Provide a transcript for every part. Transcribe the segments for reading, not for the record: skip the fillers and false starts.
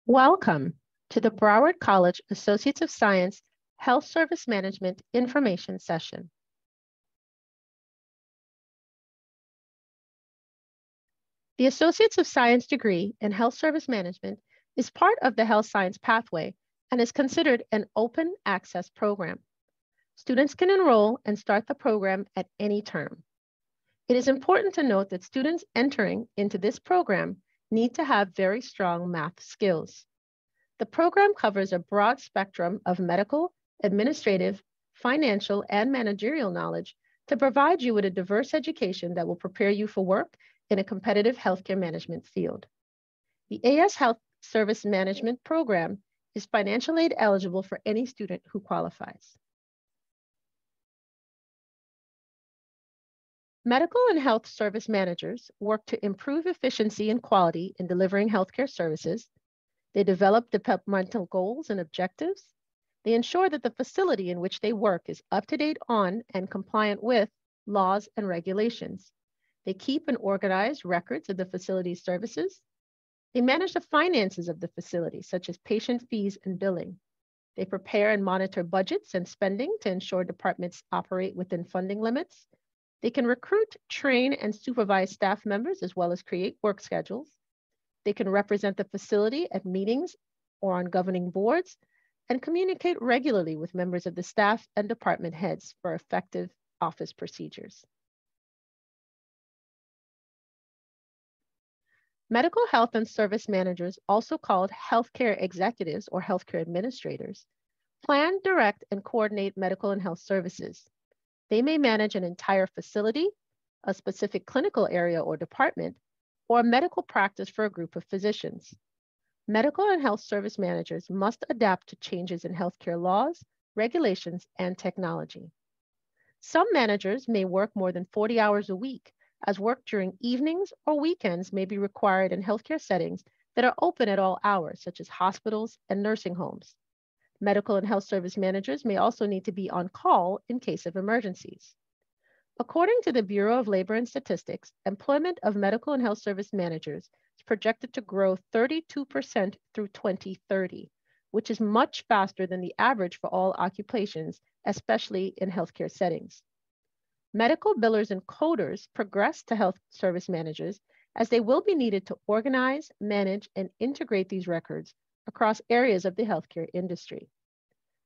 Welcome to the Broward College Associates of Science Health Service Management Information Session. The Associates of Science degree in Health Service Management is part of the Health Science pathway and is considered an open access program. Students can enroll and start the program at any term. It is important to note that students entering into this program need to have very strong math skills. The program covers a broad spectrum of medical, administrative, financial, and managerial knowledge to provide you with a diverse education that will prepare you for work in a competitive healthcare management field. The AS Health Service Management program is financial aid eligible for any student who qualifies. Medical and health service managers work to improve efficiency and quality in delivering healthcare services. They develop departmental goals and objectives. They ensure that the facility in which they work is up to date on and compliant with laws and regulations. They keep and organize records of the facility's services. They manage the finances of the facility, such as patient fees and billing. They prepare and monitor budgets and spending to ensure departments operate within funding limits. They can recruit, train, and supervise staff members, as well as create work schedules. They can represent the facility at meetings or on governing boards and communicate regularly with members of the staff and department heads for effective office procedures. Medical health and service managers, also called healthcare executives or healthcare administrators, plan, direct, and coordinate medical and health services. They may manage an entire facility, a specific clinical area or department, or a medical practice for a group of physicians. Medical and health service managers must adapt to changes in healthcare laws, regulations, and technology. Some managers may work more than 40 hours a week, as work during evenings or weekends may be required in healthcare settings that are open at all hours, such as hospitals and nursing homes. Medical and health service managers may also need to be on call in case of emergencies. According to the Bureau of Labor and Statistics, employment of medical and health service managers is projected to grow 32% through 2030, which is much faster than the average for all occupations, especially in healthcare settings. Medical billers and coders progress to health service managers as they will be needed to organize, manage, and integrate these records across areas of the healthcare industry.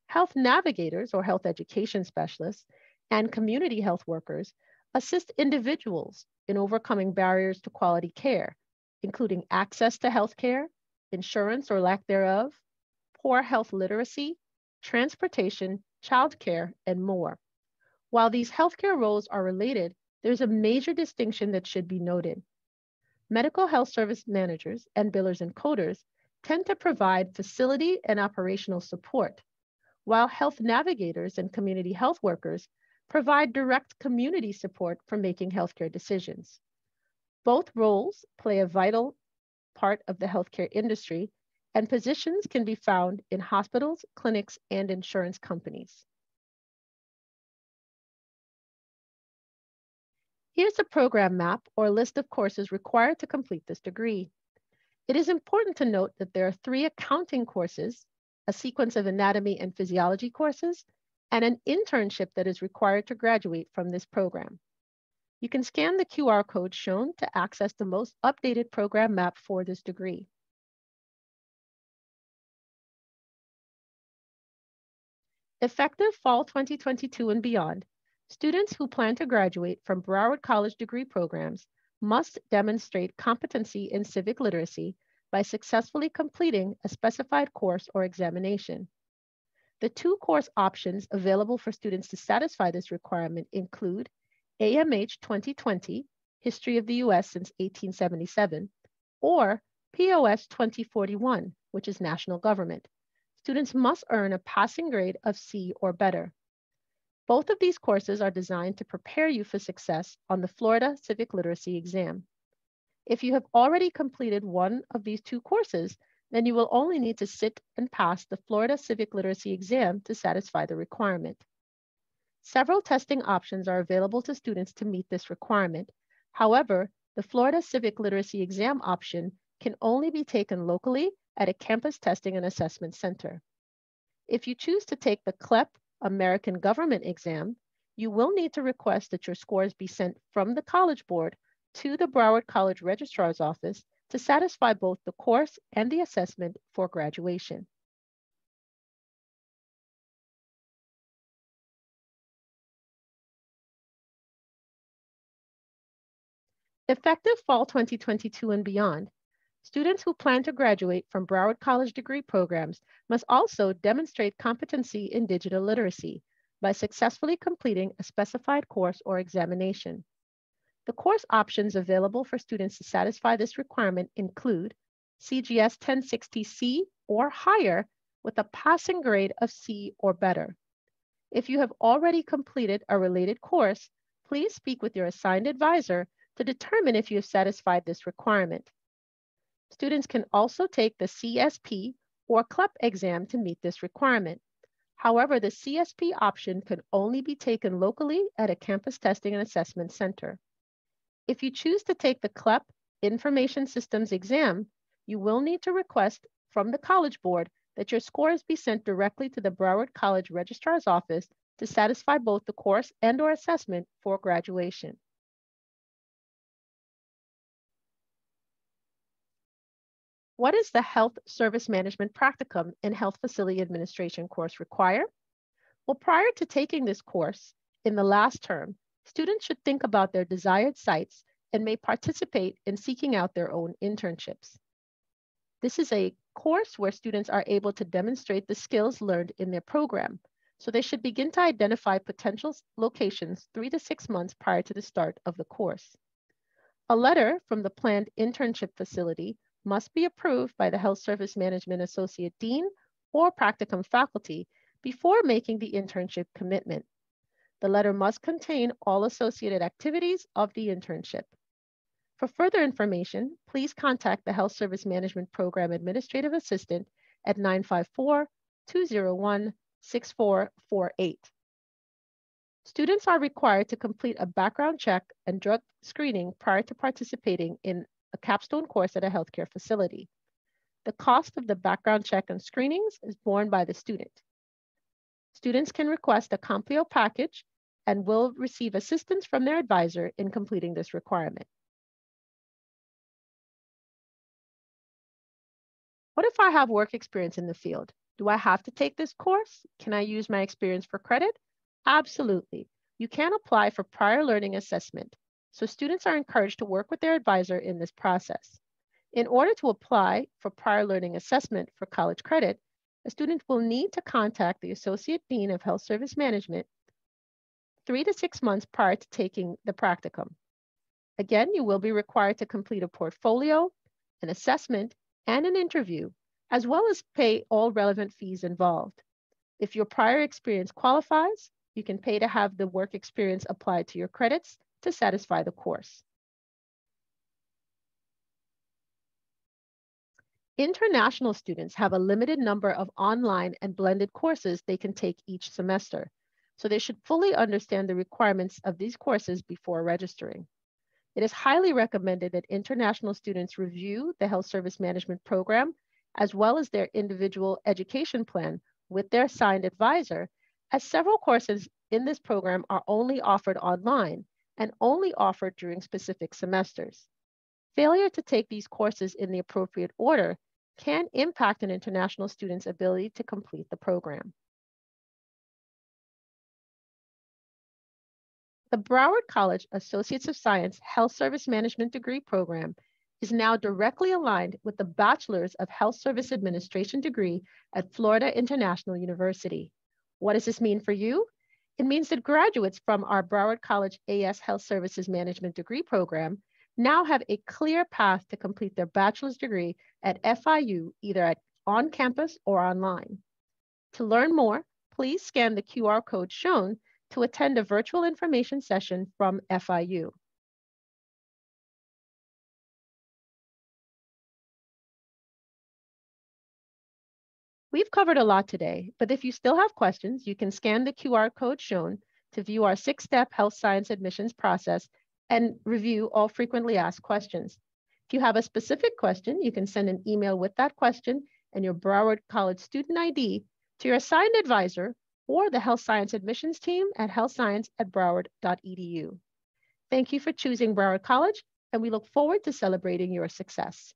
Health navigators or health education specialists and community health workers assist individuals in overcoming barriers to quality care, including access to health care, insurance or lack thereof, poor health literacy, transportation, childcare, and more. While these healthcare roles are related, there's a major distinction that should be noted. Medical health service managers and billers and coders tend to provide facility and operational support, while health navigators and community health workers provide direct community support for making healthcare decisions. Both roles play a vital part of the healthcare industry, and positions can be found in hospitals, clinics, and insurance companies. Here's a program map or list of courses required to complete this degree. It is important to note that there are 3 accounting courses, a sequence of anatomy and physiology courses, and an internship that is required to graduate from this program. You can scan the QR code shown to access the most updated program map for this degree. Effective fall 2022 and beyond, students who plan to graduate from Broward College degree programs must demonstrate competency in civic literacy by successfully completing a specified course or examination. The 2 course options available for students to satisfy this requirement include AMH 2020, History of the U.S. since 1877, or POS 2041, which is National Government. Students must earn a passing grade of C or better. Both of these courses are designed to prepare you for success on the Florida Civic Literacy exam. If you have already completed one of these 2 courses, then you will only need to sit and pass the Florida Civic Literacy exam to satisfy the requirement. Several testing options are available to students to meet this requirement. However, the Florida Civic Literacy exam option can only be taken locally at a campus testing and assessment center. If you choose to take the CLEP American Government exam, you will need to request that your scores be sent from the College Board to the Broward College Registrar's Office to satisfy both the course and the assessment for graduation. Effective fall 2022 and beyond, students who plan to graduate from Broward College degree programs must also demonstrate competency in digital literacy by successfully completing a specified course or examination. The course options available for students to satisfy this requirement include CGS 1060C or higher with a passing grade of C or better. If you have already completed a related course, please speak with your assigned advisor to determine if you have satisfied this requirement. Students can also take the CSP or CLEP exam to meet this requirement. However, the CSP option can only be taken locally at a campus testing and assessment center. If you choose to take the CLEP Information Systems exam, you will need to request from the College Board that your scores be sent directly to the Broward College Registrar's Office to satisfy both the course and/or assessment for graduation. What does the Health Service Management Practicum in Health Facility Administration course require? Well, prior to taking this course in the last term, students should think about their desired sites and may participate in seeking out their own internships. This is a course where students are able to demonstrate the skills learned in their program, so they should begin to identify potential locations 3 to 6 months prior to the start of the course. A letter from the planned internship facility must be approved by the Health Service Management Associate Dean or Practicum faculty before making the internship commitment. The letter must contain all associated activities of the internship. For further information, please contact the Health Service Management Program Administrative Assistant at 954-201-6448. Students are required to complete a background check and drug screening prior to participating in a capstone course at a healthcare facility. The cost of the background check and screenings is borne by the student. Students can request a Complio package and will receive assistance from their advisor in completing this requirement. What if I have work experience in the field? Do I have to take this course? Can I use my experience for credit? Absolutely. You can apply for prior learning assessment, so students are encouraged to work with their advisor in this process. In order to apply for prior learning assessment for college credit, a student will need to contact the Associate Dean of Health Service Management 3 to 6 months prior to taking the practicum. Again, you will be required to complete a portfolio, an assessment, and an interview, as well as pay all relevant fees involved. If your prior experience qualifies, you can pay to have the work experience applied to your credits to satisfy the course. International students have a limited number of online and blended courses they can take each semester, so they should fully understand the requirements of these courses before registering. It is highly recommended that international students review the Health Service Management Program as well as their individual education plan with their assigned advisor, as several courses in this program are only offered online and only offered during specific semesters. Failure to take these courses in the appropriate order can impact an international student's ability to complete the program. The Broward College Associates of Science Health Service Management degree program is now directly aligned with the Bachelor's of Health Service Administration degree at Florida International University. What does this mean for you? It means that graduates from our Broward College AS Health Services Management degree program now have a clear path to complete their bachelor's degree at FIU, either on campus or online. To learn more, please scan the QR code shown to attend a virtual information session from FIU. We've covered a lot today, but if you still have questions, you can scan the QR code shown to view our 6-step health science admissions process and review all frequently asked questions. If you have a specific question, you can send an email with that question and your Broward College student ID to your assigned advisor or the health science admissions team at healthscience@broward.edu. Thank you for choosing Broward College, and we look forward to celebrating your success.